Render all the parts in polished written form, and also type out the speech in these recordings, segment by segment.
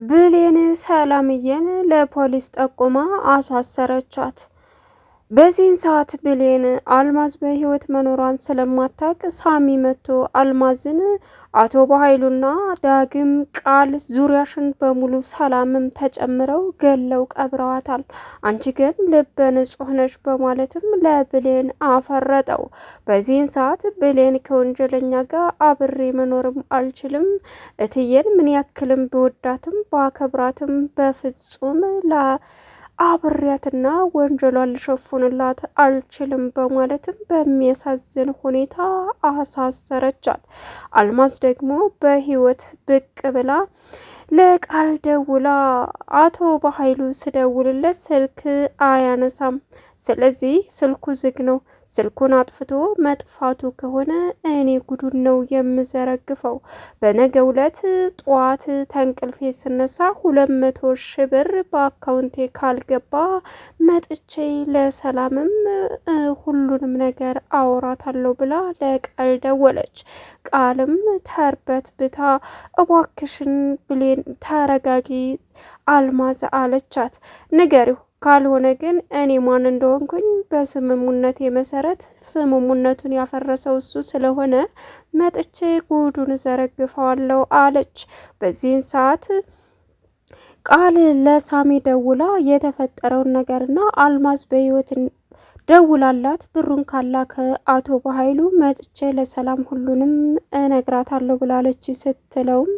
ብሌን ሰላምዬን ለፖሊስ ጠቁማ አሳሰረቻት። በዚህን ሰዓት ብሌን አልማዝ በህይወት መኖሯን ስለማታቅ ሳሚ መጥቶ አልማዝን አቶ በኃይሉና ዳግም ቃል ዙሪያሽን በሙሉ ሰላምም ተጨምረው ገለው ቀብረዋታል። አንቺ ግን ልበ ንጹህ ነሽ በማለትም ለብሌን አፈረጠው። በዚህን ሰዓት ብሌን ከወንጀለኛ ጋር አብሬ መኖርም አልችልም፣ እትዬን ምን ያክልም ብወዳትም ባከብራትም በፍጹም አብሬያትና ወንጀሏን ልሸፍንላት አልችልም በማለትም በሚያሳዝን ሁኔታ አሳሰረቻት። አልማዝ ደግሞ በህይወት ብቅ ብላ ለቃል ደውላ አቶ በኃይሉ ስደውልለት ስልክ አያነሳም። ስለዚህ ስልኩ ዝግ ነው። ስልኩን አጥፍቶ መጥፋቱ ከሆነ እኔ ጉዱን ነው የምዘረግፈው። በነገው ዕለት ጠዋት ተንቅልፌ ስነሳ 200,000 ብር በአካውንቴ ካልገባ መጥቼ ለሰላምም ሁሉንም ነገር አወራታለሁ ብላ ለቃል ደወለች። ቃልም ተርበት ብታ እባክሽን ብሌን ተረጋጊ አልማዝ አለቻት። ንገሪው ካልሆነ ግን እኔ ማን እንደሆንኩኝ በስምሙነቴ መሰረት ስምሙነቱን ያፈረሰው እሱ ስለሆነ መጥቼ ጉዱን ዘረግፈዋለሁ አለች። በዚህን ሰዓት ቃል ለሳሚ ደውላ የተፈጠረውን ነገርና አልማዝ በህይወት ደውላላት ብሩን ካላከ አቶ በኃይሉ መጥቼ ለሰላም ሁሉንም እነግራታለሁ ብላለች ስትለውም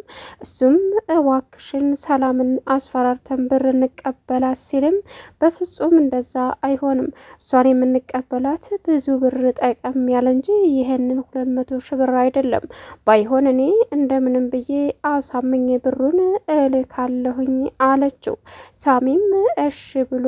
እሱም እባክሽን ሰላምን አስፈራርተን ብር እንቀበላት ሲልም በፍጹም እንደዛ አይሆንም፣ እሷን የምንቀበላት ብዙ ብር ጠቀም ያለ እንጂ ይህንን 200,000 ብር አይደለም። ባይሆን እኔ እንደምንም ብዬ አሳምኜ ብሩን እልካለሁኝ አለችው። ሳሚም እሺ ብሎ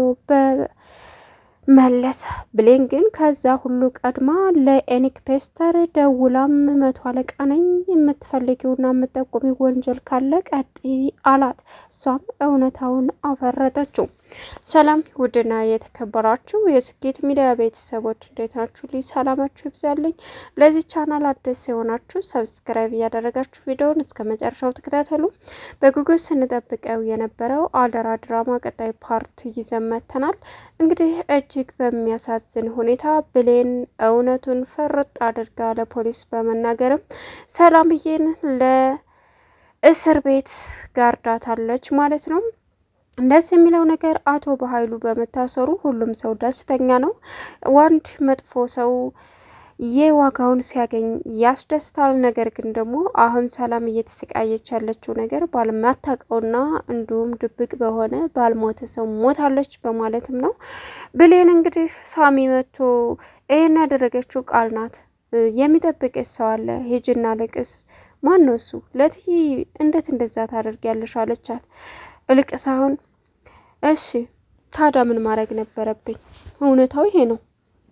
መለሰ። ብሌን ግን ከዛ ሁሉ ቀድማ ለኤኒክ ፔስተር ደውላም 100 አለቃ ነኝ፣ የምትፈልጊውና የምትጠቁሚ ወንጀል ካለ ቀጥይ አላት። እሷም እውነታውን አፈረጠችው። ሰላም ውድና የተከበራችሁ የስኬት ሚዲያ ቤተሰቦች እንዴት ናችሁ? ልይ ሰላማችሁ ይብዛልኝ። ለዚህ ቻናል አዲስ የሆናችሁ ሰብስክራይብ እያደረጋችሁ ቪዲዮውን እስከ መጨረሻው ተከታተሉ። በጉጉት ስንጠብቀው የነበረው አደራ ድራማ ቀጣይ ፓርት ይዘን መጥተናል። እንግዲህ እጅግ በሚያሳዝን ሁኔታ ብሌን እውነቱን ፍርጥ አድርጋ ለፖሊስ በመናገርም ሰላምዬን ለእስር ቤት ጋርዳታለች ማለት ነው። ደስ የሚለው ነገር አቶ በኃይሉ በመታሰሩ ሁሉም ሰው ደስተኛ ነው። ወንድ መጥፎ ሰው የዋጋውን ሲያገኝ ያስደስታል። ነገር ግን ደግሞ አሁን ሰላም እየተሰቃየች ያለችው ነገር ባልማታውቀውና እንዲሁም ድብቅ በሆነ ባልሞተ ሰው ሞታለች በማለትም ነው። ብሌን እንግዲህ ሳሚ መጥቶ ይሄን ያደረገችው ቃል ናት፣ የሚጠብቅሽ ሰው አለ፣ ሂጂና ልቅስ። ማን ነው እሱ? ለትዬ እንዴት እንደዛ ታደርጊያለሽ አለቻት። እልቅስ አሁን? እሺ ታዲያ ምን ማድረግ ነበረብኝ? እውነታው ይሄ ነው።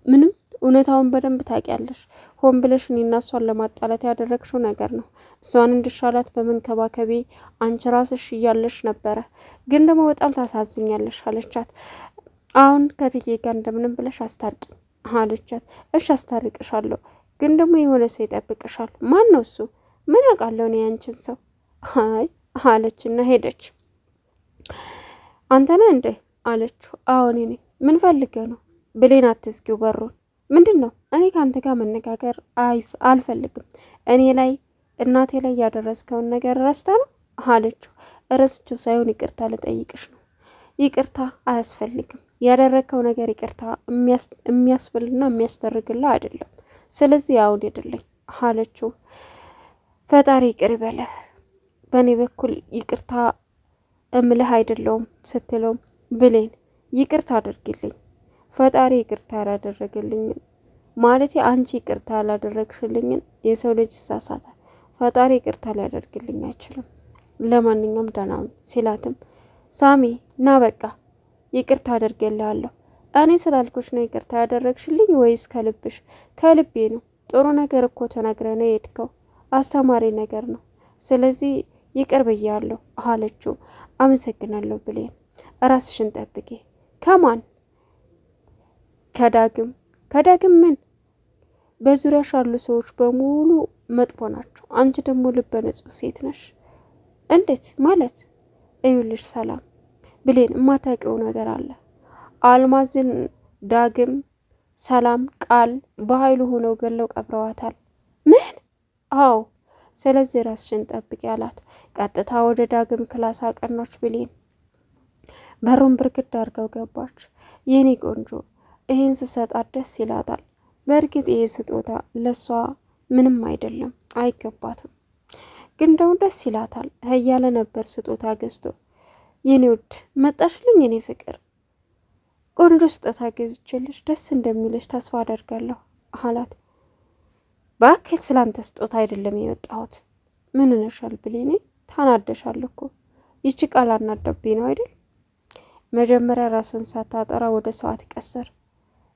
ምንም እውነታውን በደንብ ታውቂያለሽ። ሆን ብለሽ እኔና እሷን ለማጣላት ያደረግሽው ነገር ነው። እሷን እንድሻላት በመንከባከቤ አንቺ ራስሽ እያለሽ ነበረ፣ ግን ደግሞ በጣም ታሳዝኛለሽ አለቻት። አሁን ከትዬ ጋር እንደምንም ብለሽ አስታርቂ አለቻት። እሺ አስታርቅሻለሁ፣ ግን ደግሞ የሆነ ሰው ይጠብቅሻል። ማን ነው እሱ? ምን ያውቃለሁ እኔ ያንቺን ሰው። አይ አለችና ሄደች። አንተ ነህ እንዴ አለችው። አዎ እኔ ነኝ። ምን ፈልገህ ነው? ብሌን አትዝጊው በሩን። ምንድን ነው? እኔ ከአንተ ጋር መነጋገር አልፈልግም። እኔ ላይ እናቴ ላይ ያደረስከውን ነገር ረስተ ነው አለችው። ረስቸው ሳይሆን ይቅርታ ልጠይቅሽ ነው። ይቅርታ አያስፈልግም። ያደረግከው ነገር ይቅርታ የሚያስብልና የሚያስደርግላ አይደለም። ስለዚህ አሁን ሄድልኝ አለችው። ፈጣሪ ይቅር ይበለህ፣ በእኔ በኩል ይቅርታ እምልህ አይደለውም ስትለውም ብሌን ይቅርታ አድርግልኝ፣ ፈጣሪ ይቅርታ ያላደረገልኝን ማለት አንቺ ይቅርታ ያላደረግሽልኝን የሰው ልጅ ይሳሳታል፣ ፈጣሪ ይቅርታ ሊያደርግልኝ አይችልም። ለማንኛውም ደህና ሲላትም ሳሚ ና በቃ ይቅርታ አደርግልሃለሁ። እኔ ስላልኩሽ ነው ይቅርታ ያደረግሽልኝ ወይስ ከልብሽ? ከልቤ ነው። ጥሩ ነገር እኮ ተናግረህ ነው የሄድከው፣ አስተማሪ ነገር ነው። ስለዚህ ይቅር ብያለሁ አለችው። አመሰግናለሁ ብሌን፣ ራስሽን ጠብቂ። ከማን? ከዳግም። ከዳግም ምን? በዙሪያሽ ያሉ ሰዎች በሙሉ መጥፎ ናቸው። አንቺ ደግሞ ልበ ንጹህ ሴት ነሽ። እንዴት ማለት? እዩልሽ ሰላም ብሌን የማታውቂው ነገር አለ። አልማዝን ዳግም ሰላም ቃል በኃይሉ ሆነው ገለው ቀብረዋታል። ምን? አዎ። ስለዚህ ራስሽን ጠብቂ አላት። ቀጥታ ወደ ዳግም ክላስ አቀናች ብሌን። በሩን ብርግድ አድርገው ገባች። የኔ ቆንጆ ይህን ስሰጣት ደስ ይላታል። በእርግጥ ይህ ስጦታ ለሷ ምንም አይደለም፣ አይገባትም፣ ግን ደግሞ ደስ ይላታል እያለ ነበር ስጦታ ገዝቶ። የኔ ውድ መጣሽልኝ የኔ ፍቅር፣ ቆንጆ ስጦታ ገዝቼልሽ ደስ እንደሚልሽ ተስፋ አደርጋለሁ አላት። ባኬት ስላንተ ስጦታ አይደለም የመጣሁት። ምን ነሻል ብሌኔ? ታናደሻል እኮ። ይቺ ቃል አናደብኝ ነው አይደል? መጀመሪያ ራስን ሳታጠራ ወደ ሰው አትቀሰር።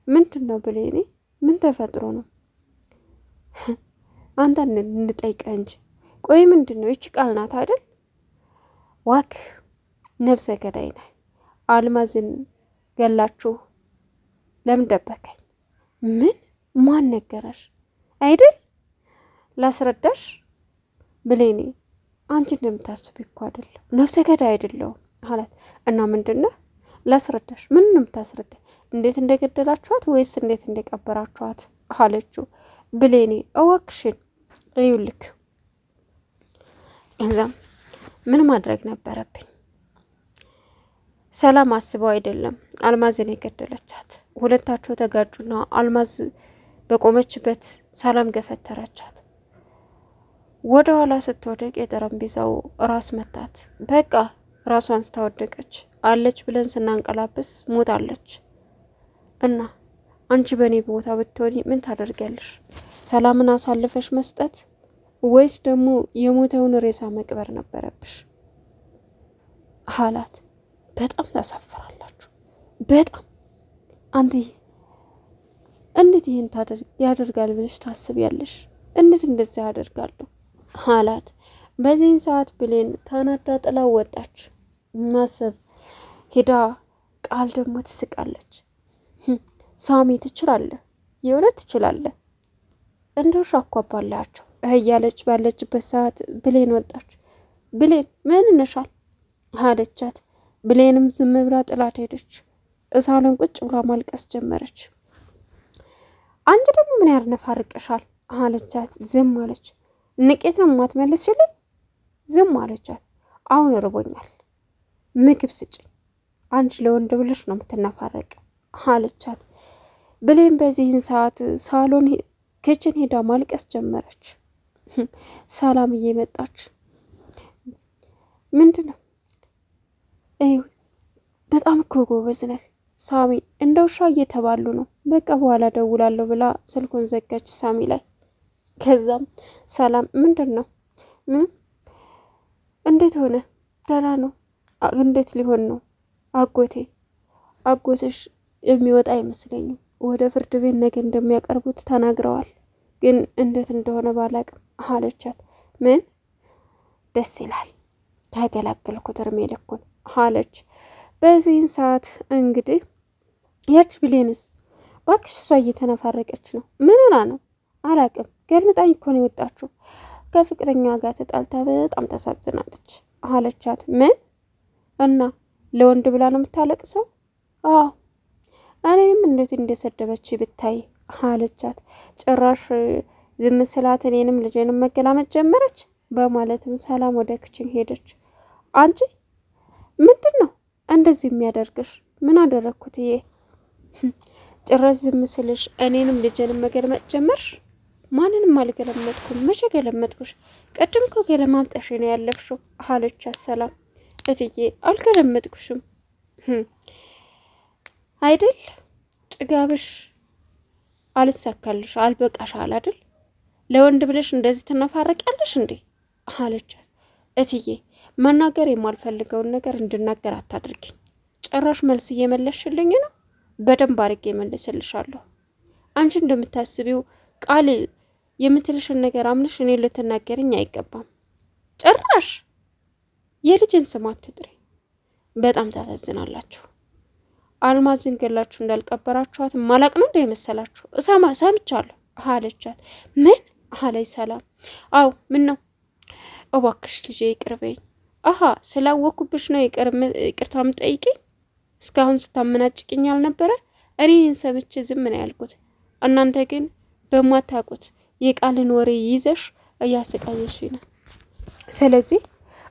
ምንድን ነው ብሌኔ? ምን ተፈጥሮ ነው? አንተ እንጠይቀህ እንጂ። ቆይ ምንድን ነው? ይቺ ቃል ናት አይደል? ዋክ ነፍሰ ገዳይ ነህ። አልማዝን ገላችሁ ለምን ደበከኝ? ምን? ማን ነገረሽ? አይደል ላስረዳሽ ብሌኔ፣ አንቺ እንደምታስቢ እኮ አይደለም፣ ነፍሰ ገዳይ አይደለሁም አላት። እና ምንድነው? ላስረዳሽ። ምን ነው የምታስረዳኝ? እንዴት እንደገደላችኋት ወይስ እንዴት እንደቀበራችኋት አለችው። ብሌኔ እወክሽን እዩልክ። እዛም ምን ማድረግ ነበረብኝ? ሰላም አስበው አይደለም አልማዝን የገደለቻት። ሁለታቸው ተጋጩና አልማዝ በቆመችበት ሰላም ገፈተረቻት። ወደ ኋላ ስትወደቅ የጠረጴዛው ራስ መታት። በቃ ራሷን ስታወደቀች አለች ብለን ስናንቀላብስ ሞታለች። እና አንቺ በእኔ ቦታ ብትሆኒ ምን ታደርጊያለሽ? ሰላምን አሳልፈሽ መስጠት ወይስ ደግሞ የሞተውን ሬሳ መቅበር ነበረብሽ አላት። በጣም ታሳፍራላችሁ። በጣም አንተ እንዴት ይህን ያደርጋል ብለሽ ታስቢያለሽ? እንዴት እንደዚህ ያደርጋለሁ አላት። በዚህን ሰዓት ብሌን ታናዳ ጥላ ወጣች። ማሰብ ሄዳ ቃል ደግሞ ትስቃለች። ሳሚ ትችላለህ፣ የእውነት ትችላለህ፣ እንደው ሻኳባላቸው እያለች ባለችበት ሰዓት ብሌን ወጣች። ብሌን ምን ነሻል አለቻት። ብሌንም ዝም ብላ ጥላት ሄደች። እሳሎን ቁጭ ብላ ማልቀስ ጀመረች። አንቺ ደግሞ ምን ያርነፋርቅሻል አለቻት። ዝም አለች። ንቄት ነው የማትመልስሽልኝ? ዝም አለቻት። አሁን እርቦኛል፣ ምግብ ስጭኝ፣ አንቺ ለወንድ ብለሽ ነው የምትነፋረቅ አለቻት። ብሌን በዚህን ሰዓት ሳሎን ክችን ሄዳ ማልቀስ ጀመረች። ሰላም እየመጣች ምንድን ነው? በጣም እኮ ጎበዝ ነህ ሳሚ፣ እንደ ውሻ እየተባሉ ነው፣ በቃ በኋላ ደውላለሁ ብላ ስልኩን ዘጋች ሳሚ ላይ። ከዛም ሰላም ምንድን ነው? እንዴት ሆነ? ደህና ነው? እንዴት ሊሆን ነው? አጎትሽ የሚወጣ አይመስለኝም፣ ወደ ፍርድ ቤት ነገ እንደሚያቀርቡት ተናግረዋል፣ ግን እንዴት እንደሆነ ባላቅም አለቻት። ምን? ደስ ይላል፣ ተገላገልኩት እድሜ ልኩን አለች። በዚህን ሰዓት እንግዲህ ያች ብሌንስ ባክሽ እሷ እየተነፋረቀች ነው። ምን ሆና ነው? አላቅም፣ ገልምጣኝ እኮ ነው የወጣችው፣ ከፍቅረኛ ጋር ተጣልታ በጣም ተሳዝናለች አለቻት። ምን? እና ለወንድ ብላ ነው የምታለቅሰው? አዎ፣ እኔንም እንዴት እንደሰደበች ብታይ አለቻት። ጭራሽ ዝም ስላት እኔንም ልጄንም መገላመጥ ጀመረች በማለትም ሰላም ወደ ክችን ሄደች። አንቺ ምንድን ነው እንደዚህ የሚያደርግሽ? ምን አደረግኩት? ጭራሽ ዝም ስልሽ እኔንም ልጄንም መገልመጥ ጀመርሽ? ማንንም አልገለመጥኩም። መቼ ገለመጥኩሽ? ቅድም እኮ ገለማምጠሽ ነው ያለፍሽው አለቻት ሰላም። እትዬ አልገለመጥኩሽም አይደል? ጥጋብሽ አልሳካልሽ አልበቃሻል አይደል? ለወንድ ብለሽ እንደዚህ ትነፋረቂያለሽ እንዴ አለቻት። እትዬ መናገር የማልፈልገውን ነገር እንድናገር አታድርጊኝ። ጭራሽ መልስ እየመለስሽልኝ ነው። በደንብ አድርጌ መልስልሻለሁ። አንቺ እንደምታስቢው ቃል የምትልሽን ነገር አምነሽ እኔ ልትናገርኝ አይገባም። ጭራሽ የልጅን ስም አትጥሪ። በጣም ታሳዝናላችሁ። አልማዝን ገላችሁ እንዳልቀበራችኋት ማላቅ ነው እንደ የመሰላችሁ? ሰምቻለሁ አለቻት። ምን አለች ሰላም? አው ምን ነው? እባክሽ ልጄ ይቅርበኝ፣ አሀ ስላወኩብሽ ነው ይቅርታ የምጠይቂኝ? እስካሁን ስታመናጭቅኝ አልነበረ? እኔ ይህን ሰምቼ ዝም ነው ያልኩት። እናንተ ግን በማታውቁት የቃልን ወሬ ይዘሽ እያሰቃየሽኝ ነው። ስለዚህ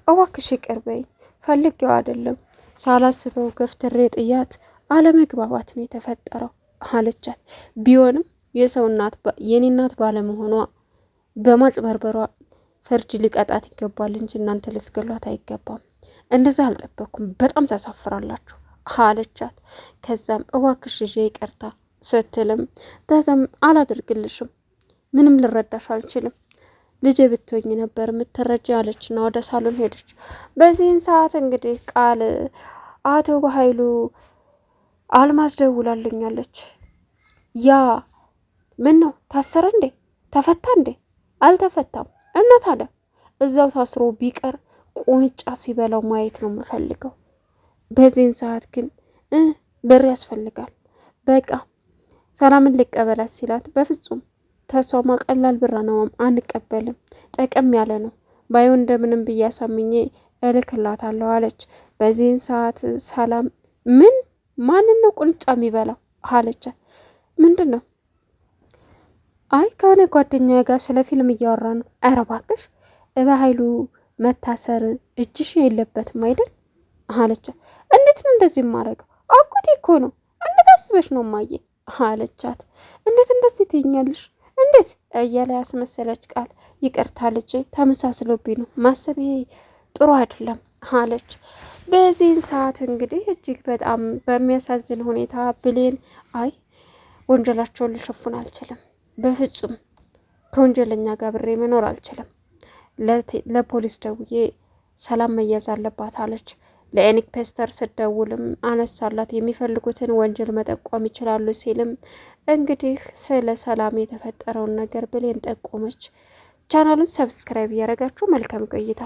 እባክሽ ይቅር በይኝ፣ ፈልጌው አይደለም፣ ሳላስበው ገፍትሬ ጥያት አለመግባባት ነው የተፈጠረው አለቻት። ቢሆንም የሰው እናት የኔ እናት ባለመሆኗ በማጭበርበሯ ፍርድ ሊቀጣት ይገባል እንጂ እናንተ ልትገሏት አይገባም። እንደዛ አልጠበኩም። በጣም ታሳፍራላችሁ አለቻት። ከዛም እባክሽ ልጄ ይቅርታ ስትልም ተዘም አላደርግልሽም፣ ምንም ልረዳሽ አልችልም፣ ልጄ ብትወኝ ነበር የምትረጂ አለችና ወደ ሳሎን ሄደች። በዚህን ሰዓት እንግዲህ ቃል አቶ በኃይሉ አልማዝ ደውላልኛለች። ያ ምን ነው ታሰረ እንዴ? ተፈታ እንዴ? አልተፈታም። እና ታዲያ እዛው ታስሮ ቢቀር ቁንጫ ሲበላው ማየት ነው የምፈልገው። በዚህን ሰዓት ግን ብር ያስፈልጋል። በቃ ሰላምን ልቀበላት ሲላት በፍጹም ተሷማ ቀላል ብር ነው አንቀበልም፣ ጠቀም ያለ ነው፣ ባይሆን እንደምንም ብዬ አሳምኜ እልክላታለሁ አለች። በዚህን ሰዓት ሰላም ማንን ነው ቁንጫ የሚበላው አለቻት። ምንድን ነው? አይ ከሆነ ጓደኛዬ ጋር ስለ ፊልም እያወራ ነው። ኧረ እባክሽ በኃይሉ መታሰር እጅሽ የለበትም አይደል አለቻት። እንዴት ነው እንደዚህ የማደርገው? አጎቴ እኮ ነው። እንዴት አስበሽ ነው ማየ አለቻት። እንዴት እንደዚህ ትይኛለሽ? እንዴት እያለ ያስመሰለች ቃል ይቅርታ ልጄ ተመሳስሎብኝ ነው፣ ማሰቤ ጥሩ አይደለም አለች። በዚህን ሰዓት እንግዲህ እጅግ በጣም በሚያሳዝን ሁኔታ ብሌን አይ ወንጀላቸውን ልሸፉን አልችልም፣ በፍጹም ከወንጀለኛ ጋር ብሬ መኖር አልችልም፣ ለፖሊስ ደውዬ ሰላም መያዝ አለባት አለች። ለኤኒክ ፔስተር ስደውልም አነሳላት። የሚፈልጉትን ወንጀል መጠቆም ይችላሉ ሲልም እንግዲህ ስለ ሰላም የተፈጠረውን ነገር ብሌን ጠቆመች። ቻናሉን ሰብስክራይብ እያደረጋችሁ መልካም ቆይታ